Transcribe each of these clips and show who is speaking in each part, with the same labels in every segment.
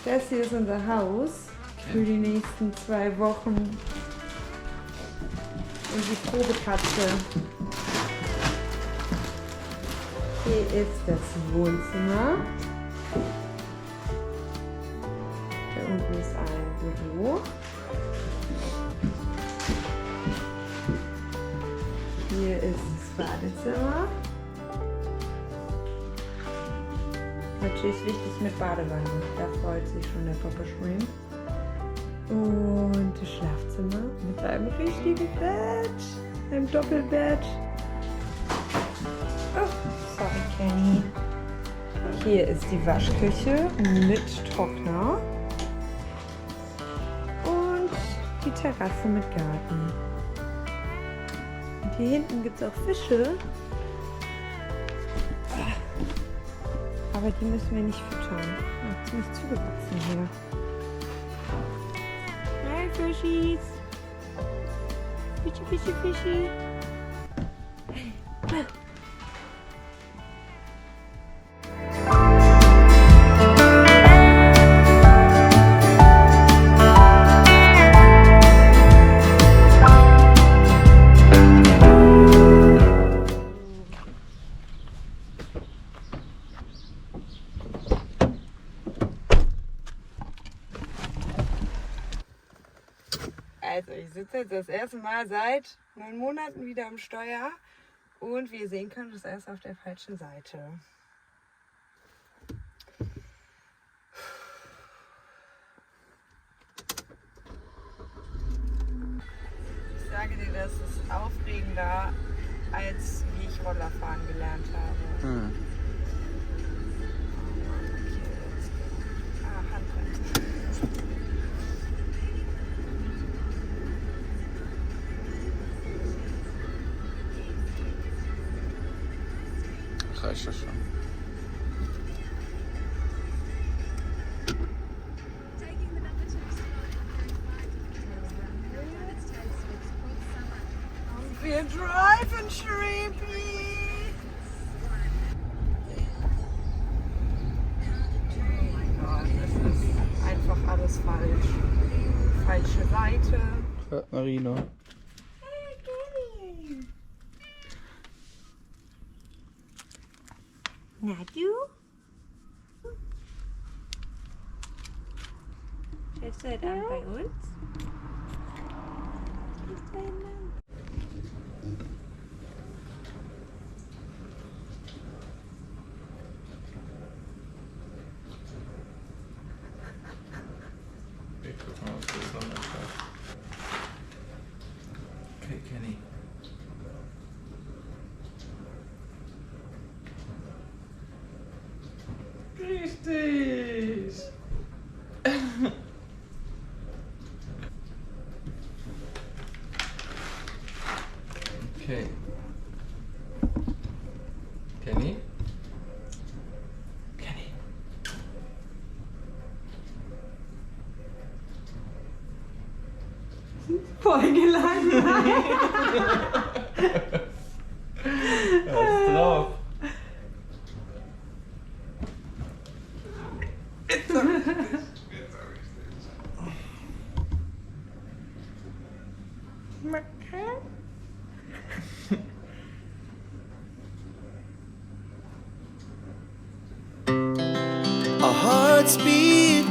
Speaker 1: Das hier ist unser Haus für die nächsten 2 Wochen. Und die Probekatze. Hier ist das Wohnzimmer. Da unten ist ein Büro. Hier ist das Badezimmer. Natürlich wichtig mit Badewanne. Da freut sich schon der Papa Shrimp. Und das Schlafzimmer mit einem richtigen Bett. Einem Doppelbett. Oh, sorry Kenny. Hier ist die Waschküche mit Trockner. Und die Terrasse mit Garten. Und hier hinten gibt es auch Fische. Aber die müssen wir nicht füttern. Ja, ziemlich zugewachsen hier. Hi Fischis. Fischi, Fischi, Fischi. Also ich sitze jetzt das erste Mal seit 9 Monaten wieder am Steuer und wie ihr sehen könnt, ist erst auf der falschen Seite. Ich sage dir, das ist aufregender, als wie ich Rollerfahren gelernt habe.
Speaker 2: Hm. Reicht das schon.
Speaker 1: Wir driven, Shrimpy! Das ist einfach alles falsch. Falsche Seite.
Speaker 2: Hört Marino.
Speaker 1: Na du? Schläfst du heute Abend bei uns? Schläfst du heute Abend?
Speaker 2: Wir gucken mal, was die Sonne schafft. Okay, Kenny. Richtig! Okay. Kenny? Kenny.
Speaker 1: Voll geladen.
Speaker 2: Was ist drauf?
Speaker 3: Our hearts beat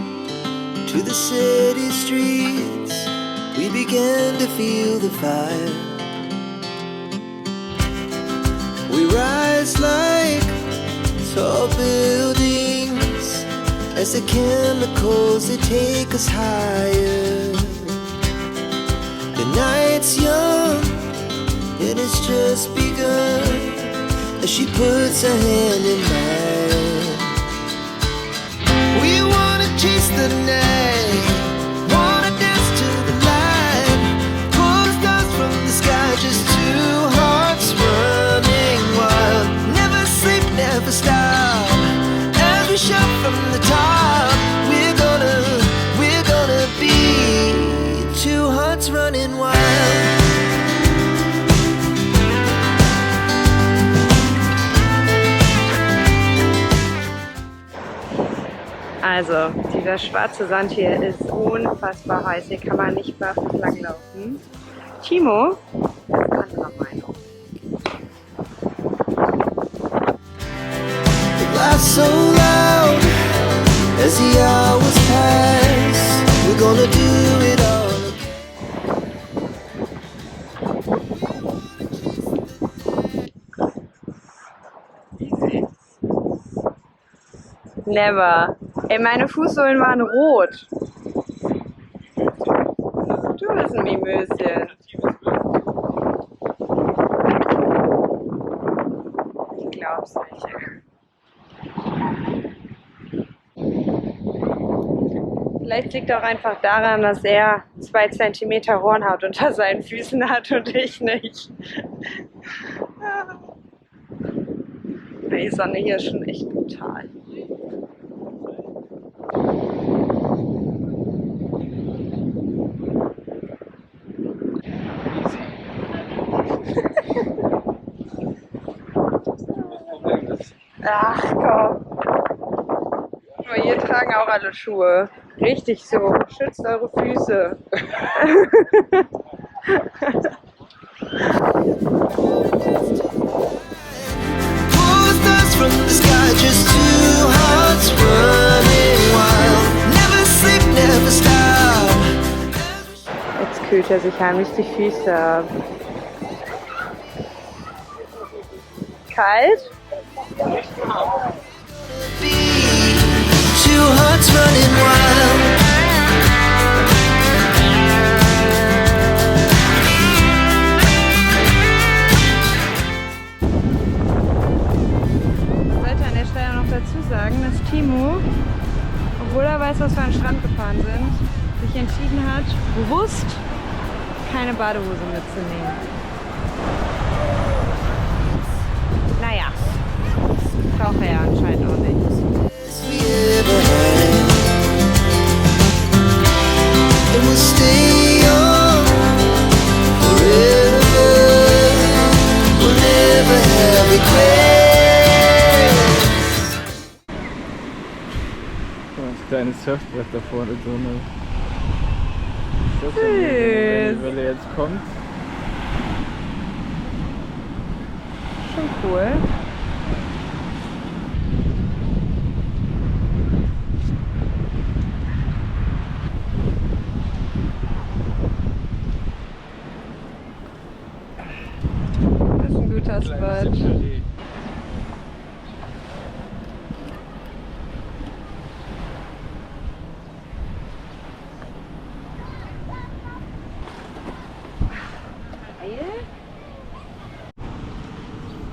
Speaker 3: to the city streets. We began to feel the fire. We rise like tall buildings as the chemicals they take us higher. The night's young and it's just begun as she puts her hand in mine. We wanna chase the night, wanna dance to the light, pull the stars from the sky, just 2 hearts running wild. Never sleep, never stop, as we shout from the top. We're gonna be 2 hearts running wild.
Speaker 1: Also, dieser schwarze Sand hier ist unfassbar heiß. Hier kann man nicht barfuß langlaufen. Timo ist anderer Meinung.
Speaker 3: Laugh so loud as the hours pass. We're gonna do it all
Speaker 2: Easy.
Speaker 1: Never. Ey, meine Fußsohlen waren rot. Du bist ein Mimöschen. Ich glaub's nicht. Vielleicht liegt auch einfach daran, dass er 2 Zentimeter Hornhaut unter seinen Füßen hat und ich nicht. Die Sonne hier ist schon echt brutal. Ach komm. Aber hier tragen auch alle Schuhe. Richtig so. Schützt eure Füße.
Speaker 3: Pours dust from the sky, just two hearts running wild. Never sleep, never stop.
Speaker 1: Jetzt kühlt er sich heimlich die Füße ab. Kalt?
Speaker 3: Be two hearts running wild.
Speaker 1: Ich sollte an der Stelle noch dazu sagen, dass Timo, obwohl er weiß, dass wir an den Strand gefahren sind, sich entschieden hat, bewusst keine Badehose mitzunehmen. Naja, braucht er ja anscheinend auch nicht.
Speaker 3: We ever had. And we'll stay young forever. We'll never have regrets.
Speaker 2: Das kleine Surfbrett da vorne drin.
Speaker 1: Süß.
Speaker 2: Wenn die Welle jetzt kommt.
Speaker 1: Schon cool. Das ist ein guter Spot.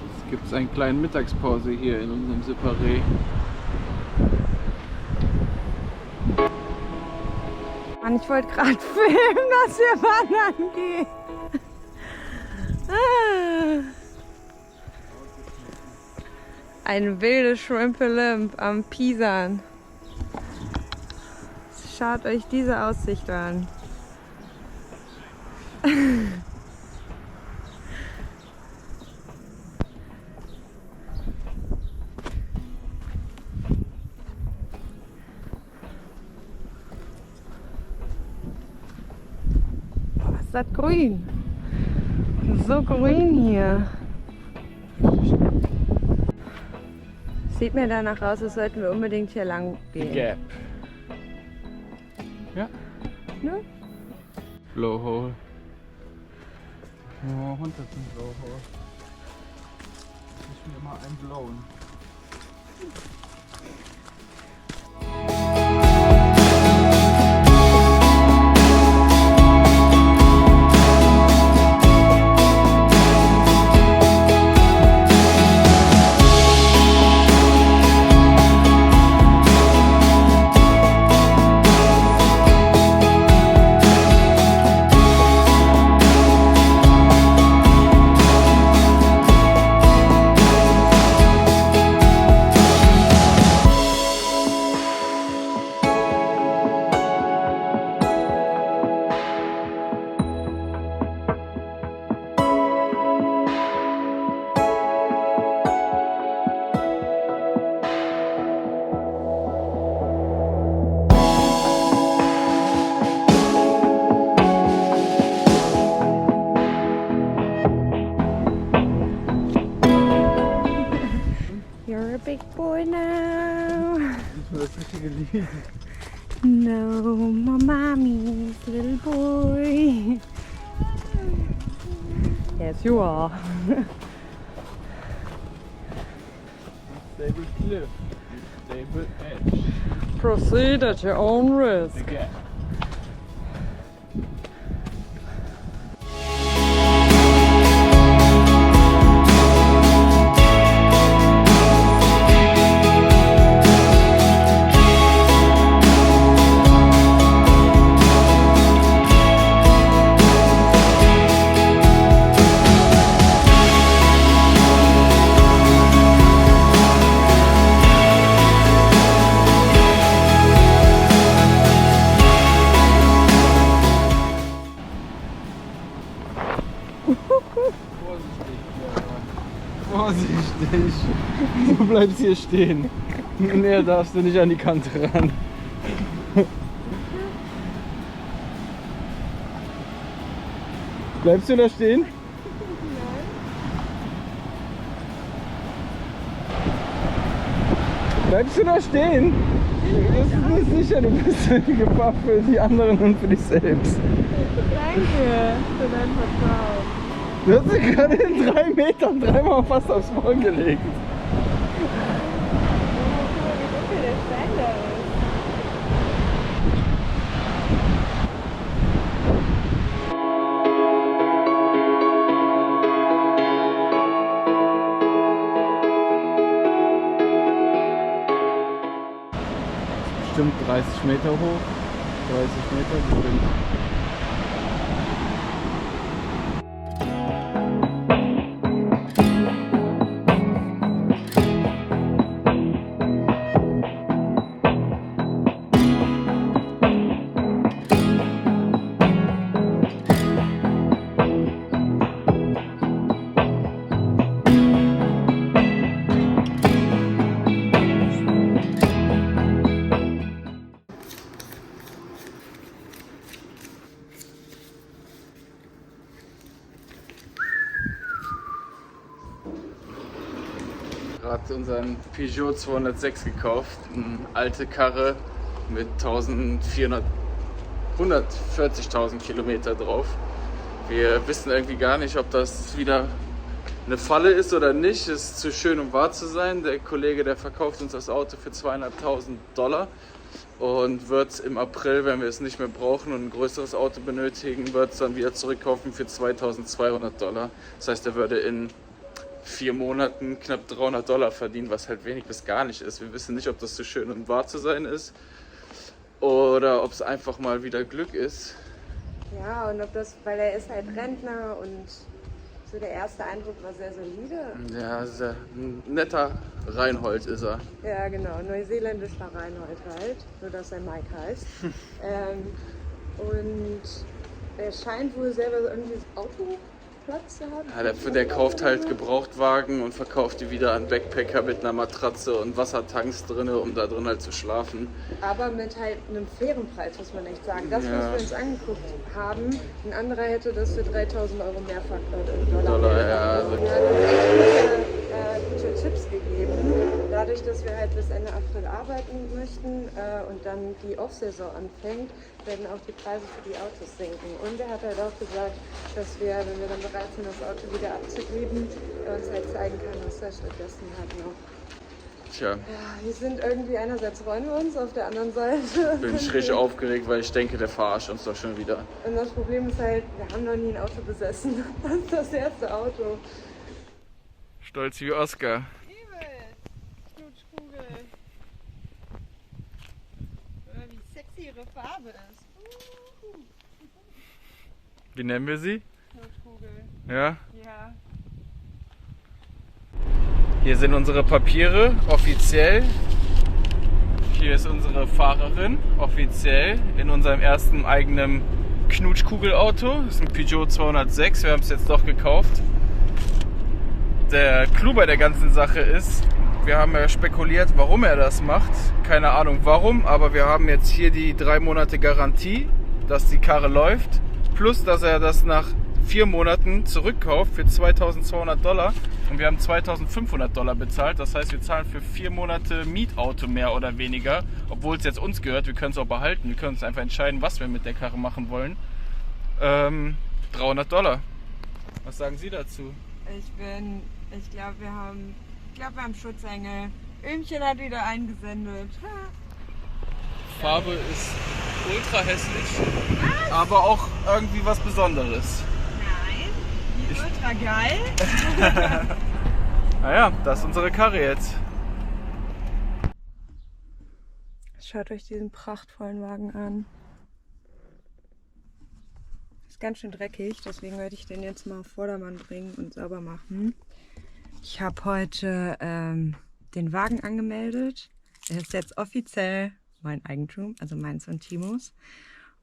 Speaker 2: Jetzt gibt es eine kleine Mittagspause hier in unserem Separé.
Speaker 1: Mann, ich wollte gerade filmen, dass wir wandern gehen. Ein wildes Schwimpelimp am Pisan. Schaut euch diese Aussicht an. Boah, ist das grün? So grün hier. Sieht mir danach aus, als sollten wir unbedingt hier lang gehen.
Speaker 2: Gap. Ja.
Speaker 1: Ne?
Speaker 2: Blowhole. Ja, 100 Blowhole. Ich will immer ein blowen.
Speaker 1: boy now.
Speaker 2: Das richtige Lied.
Speaker 1: No more mommy's little boy. Yes, you are.
Speaker 2: Stable cliff. Stable edge.
Speaker 1: Proceed at your own risk.
Speaker 2: Again. Vorsichtig, du bleibst hier stehen. Näher darfst du nicht an die Kante ran. Bleibst du da stehen? Nein. Bleibst du da stehen? Du bist nicht sicher, du bist eine Gefahr für die anderen und für dich selbst.
Speaker 1: Danke für dein Vertrauen.
Speaker 2: Du hast dich gerade in 3 Metern dreimal fast aufs Maul gelegt.
Speaker 1: Wie dunkel der Stein da ist.
Speaker 2: Bestimmt 30 Meter hoch. 30 Meter bestimmt. Gerade unseren Peugeot 206 gekauft, eine alte Karre mit 140.000 Kilometer drauf. Wir wissen irgendwie gar nicht, ob das wieder eine Falle ist oder nicht. Es ist zu schön, um wahr zu sein. Der Kollege, der verkauft uns das Auto für $200.000 und wird im April, wenn wir es nicht mehr brauchen und ein größeres Auto benötigen, wird es dann wieder zurückkaufen für $2.200. Das heißt, er würde in 4 Monaten knapp $300 verdienen, was halt wenig bis gar nicht ist. Wir wissen nicht, ob das zu schön, um wahr zu sein ist oder ob es einfach mal wieder Glück ist.
Speaker 1: Ja, und ob das, weil er ist halt Rentner und so der erste Eindruck war sehr solide.
Speaker 2: Ja, sehr ein netter Reinhold ist er.
Speaker 1: Ja, genau, neuseeländischer Reinhold halt, nur dass er Mike heißt. Und er scheint wohl selber irgendwie das Auto Platz zu haben.
Speaker 2: Ja, der kauft halt Gebrauchtwagen und verkauft die wieder an Backpacker mit einer Matratze und Wassertanks drin, um da drin halt zu schlafen.
Speaker 1: Aber mit halt einem fairen Preis, muss man echt sagen. Das, was wir uns angeguckt haben, ein anderer hätte das für 3.000 € mehr verkauft.
Speaker 2: Dollar, ja. Also
Speaker 1: er hat uns echt gute Tipps gegeben. Dadurch, dass wir halt bis Ende April arbeiten möchten und dann die Off-Saison anfängt, werden auch die Preise für die Autos sinken. Und er hat halt auch gesagt, dass wir, wenn wir dann bereit sind, das Auto wieder abzugeben, uns halt zeigen kann, was er stattdessen halt noch.
Speaker 2: Tja.
Speaker 1: Ja, wir sind irgendwie, einerseits freuen wir uns, auf der anderen Seite
Speaker 2: bin ich richtig aufgeregt, weil ich denke, der verarscht uns doch schon wieder.
Speaker 1: Und das Problem ist halt, wir haben noch nie ein Auto besessen. Das ist das erste Auto.
Speaker 2: Stolz wie Oscar.
Speaker 1: Knutschkugel. Wie sexy ihre Farbe ist.
Speaker 2: Wie nennen wir sie?
Speaker 1: Knutschkugel.
Speaker 2: Ja?
Speaker 1: Ja.
Speaker 2: Hier sind unsere Papiere, offiziell. Hier ist unsere Fahrerin, offiziell, in unserem ersten eigenen Knutschkugelauto. Das ist ein Peugeot 206, wir haben es jetzt doch gekauft. Der Clou bei der ganzen Sache ist, wir haben ja spekuliert, warum er das macht. Keine Ahnung warum, aber wir haben jetzt hier die 3 Monate Garantie, dass die Karre läuft. Plus, dass er das nach 4 Monaten zurückkauft für $2.200 und wir haben $2.500 bezahlt. Das heißt, wir zahlen für 4 Monate Mietauto mehr oder weniger, obwohl es jetzt uns gehört. Wir können es auch behalten. Wir können uns einfach entscheiden, was wir mit der Karre machen wollen. $300. Was sagen Sie dazu?
Speaker 1: Ich glaube, wir haben Schutzengel. Öhmchen hat wieder eingesendet.
Speaker 2: Farbe ist ultra hässlich, aber auch irgendwie was Besonderes.
Speaker 1: Nein, die ist ultra geil.
Speaker 2: Naja, das ist unsere Karre jetzt.
Speaker 1: Schaut euch diesen prachtvollen Wagen an. Ist ganz schön dreckig, deswegen werde ich den jetzt mal auf Vordermann bringen und sauber machen. Ich habe heute den Wagen angemeldet. Er ist jetzt offiziell mein Eigentum, also meins und Timos.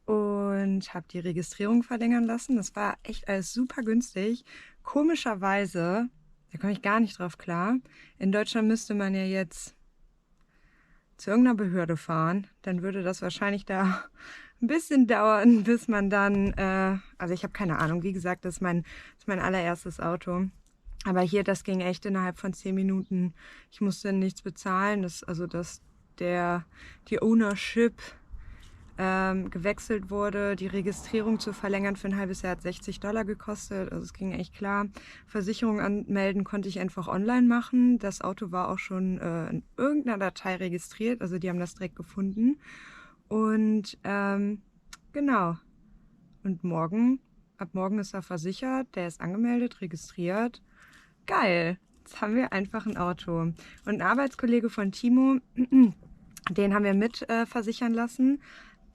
Speaker 1: Und habe die Registrierung verlängern lassen. Das war echt alles super günstig. Komischerweise, da komme ich gar nicht drauf klar, in Deutschland müsste man ja jetzt zu irgendeiner Behörde fahren. Dann würde das wahrscheinlich da ein bisschen dauern, bis man dann, also ich habe keine Ahnung, wie gesagt, das ist mein allererstes Auto. Aber hier, das ging echt innerhalb von 10 Minuten. Ich musste nichts bezahlen, dass die Ownership gewechselt wurde. Die Registrierung zu verlängern für ein halbes Jahr hat $60 gekostet. Also es ging echt klar. Versicherung anmelden konnte ich einfach online machen. Das Auto war auch schon in irgendeiner Datei registriert. Also die haben das direkt gefunden. Und genau. Und ab morgen ist er versichert. Der ist angemeldet, registriert. Geil. Jetzt haben wir einfach ein Auto. Und ein Arbeitskollege von Timo, den haben wir mit versichern lassen.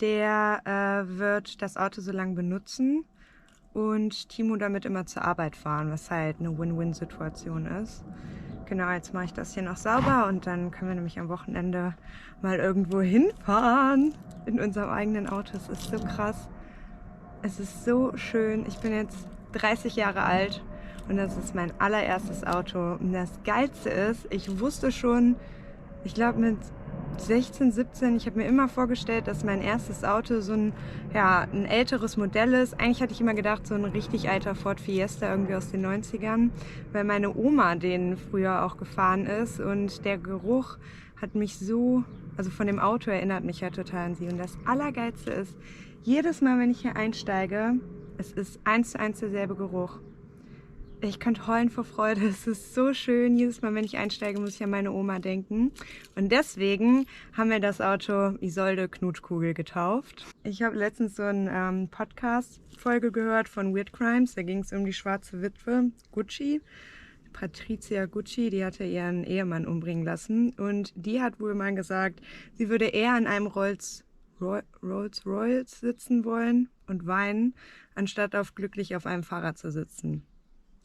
Speaker 1: Der wird das Auto so lange benutzen und Timo damit immer zur Arbeit fahren, was halt eine Win-Win-Situation ist. Genau, jetzt mache ich das hier noch sauber und dann können wir nämlich am Wochenende mal irgendwo hinfahren in unserem eigenen Auto. Es ist so krass. Es ist so schön. Ich bin jetzt 30 Jahre alt und das ist mein allererstes Auto. Und das Geilste ist, ich wusste schon, ich glaube mit 16, 17, ich habe mir immer vorgestellt, dass mein erstes Auto so ein älteres Modell ist. Eigentlich hatte ich immer gedacht, so ein richtig alter Ford Fiesta irgendwie aus den 90ern, weil meine Oma den früher auch gefahren ist und der Geruch hat mich also von dem Auto erinnert mich ja total an sie. Und das Allergeilste ist, jedes Mal, wenn ich hier einsteige, es ist 1:1 derselbe Geruch. Ich könnte heulen vor Freude, es ist so schön. Jedes Mal, wenn ich einsteige, muss ich an meine Oma denken. Und deswegen haben wir das Auto Isolde Knutschkugel getauft. Ich habe letztens so eine Podcast-Folge gehört von Weird Crimes. Da ging es um die schwarze Witwe Gucci. Patricia Gucci, die hatte ihren Ehemann umbringen lassen. Und die hat wohl mal gesagt, sie würde eher in einem Rolls-Royce sitzen wollen und weinen, anstatt glücklich auf einem Fahrrad zu sitzen.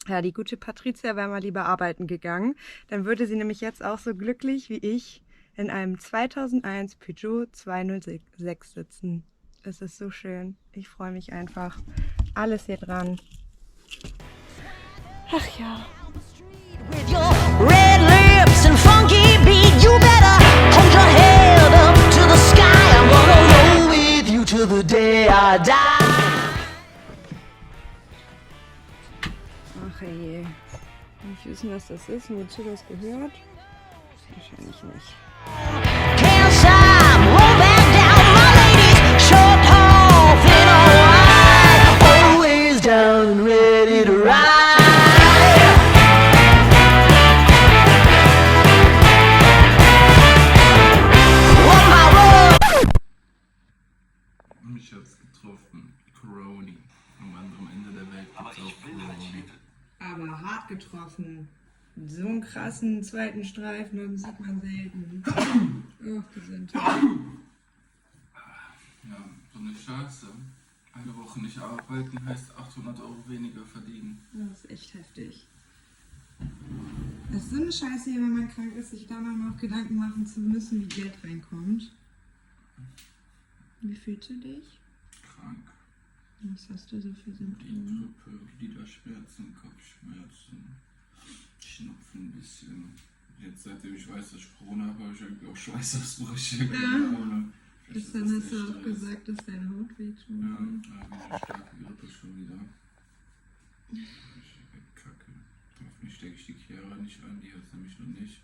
Speaker 1: Ja, die gute Patricia wäre mal lieber arbeiten gegangen. Dann würde sie nämlich jetzt auch so glücklich wie ich in einem 2001 Peugeot 206 sitzen. Es ist so schön. Ich freue mich einfach. Alles hier dran. Ach ja.
Speaker 3: With your red lips and funky beat, you better hold your head up to the sky. I'm gonna roll with you till the day I die.
Speaker 1: Ach je. Nicht wissen, was das ist und wozu das gehört? Wahrscheinlich nicht.
Speaker 3: Can't stop, roll back down, my ladies, short, tall, thin or wide, always down and ready to ride.
Speaker 2: Mich hat's getroffen. Corona. Am anderen Ende der Welt gibt's auch Corona.
Speaker 1: Aber hart getroffen. So einen krassen zweiten Streifen sieht man selten. Oh, Gesundheit.
Speaker 2: Ja, so eine Scheiße. Eine Woche nicht arbeiten heißt 800 € weniger verdienen.
Speaker 1: Das ist echt heftig. Es ist so eine Scheiße hier, wenn man krank ist, sich da mal noch Gedanken machen zu müssen, wie Geld reinkommt. Wie fühlst du dich?
Speaker 2: Krank.
Speaker 1: Was hast du so für Symptome?
Speaker 2: Grippe, Gliederschmerzen, Kopfschmerzen, Schnupfen ein bisschen. Jetzt seitdem ich weiß, dass ich Corona habe, habe ich irgendwie auch Schweißausbrüche.
Speaker 1: Gestern hast du auch gesagt, dass deine Haut wehtut.
Speaker 2: Ja, eine starke Grippe schon wieder. Kacke. Hoffentlich stecke ich die Chiara nicht an, die hat es nämlich noch nicht.